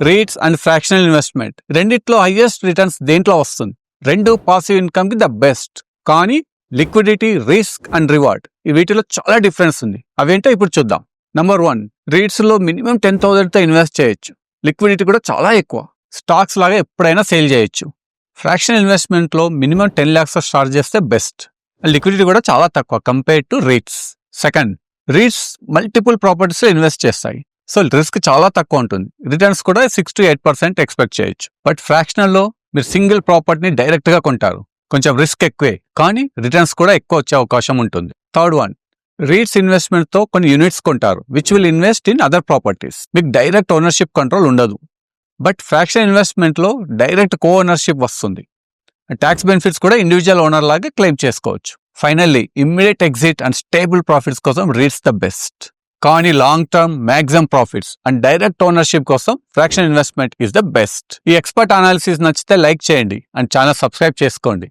REITs and fractional investment రెండిట్లో highest returns దేంట్లో వస్తుంది? రెండు పాసివ్ ఇన్కమ్ కి ద బెస్ట్. కానీ లిక్విడిటీ, రిస్క్ అండ్ రివార్డ్ వీటిలో చాలా డిఫరెన్స్ ఉంది. అవేంటో ఇప్పుడు చూద్దాం. నంబర్ 1, రీట్స్ లో మినిమం 10,000 తో ఇన్వెస్ట్ చేయొచ్చు. లిక్విడిటీ కూడా చాలా ఎక్కువ. స్టాక్స్ లాగా ఎప్పుడైనా సేల్ చేయొచ్చు. ఫ్రాక్షనల్ ఇన్వెస్ట్మెంట్ లో మినిమం 10 lakhs స్టార్ట్ చేస్తే బెస్ట్. లిక్విడిటీ కూడా చాలా తక్కువ compare to REITs. Second, REITs multiple properties లో ఇన్వెస్ట్ చేస్తాయి. సో రిస్క్ చాలా తక్కువ ఉంటుంది. రిటర్న్స్ కూడా 6 to 8% ఎక్స్పెక్ట్ చేయొచ్చు. బట్ ఫ్రాక్షనల్ లో మీరు సింగిల్ ప్రాపర్టీని డైరెక్ట్ గా కొంటారు. కొంచెం రిస్క్ ఎక్కువే, కానీ రిటర్న్స్ కూడా ఎక్కువ వచ్చే అవకాశం ఉంటుంది. థర్డ్ వన్, రీట్స్ ఇన్వెస్ట్మెంట్ తో కొన్ని యూనిట్స్ కొంటారు which will invest in other properties. మీకు డైరెక్ట్ ఓనర్షిప్ కంట్రోల్ ఉండదు. బట్ ఫ్రాక్షన్ ఇన్వెస్ట్మెంట్ లో డైరెక్ట్ కో ఓనర్షిప్ వస్తుంది. ట్యాక్స్ బెనిఫిట్స్ కూడా ఇండివిజువల్ ఓనర్ లాగా క్లెయిమ్ చేసుకోవచ్చు. Finally immediate exit and stable profits కోసం రీట్స్ ద బెస్ట్. కానీ long term maximum profits and direct ownership కోసం fraction investment is the best. ఈ expert analysis నచ్చితే like చేయండి అండ్ ఛానల్ సబ్స్క్రైబ్ చేసుకోండి.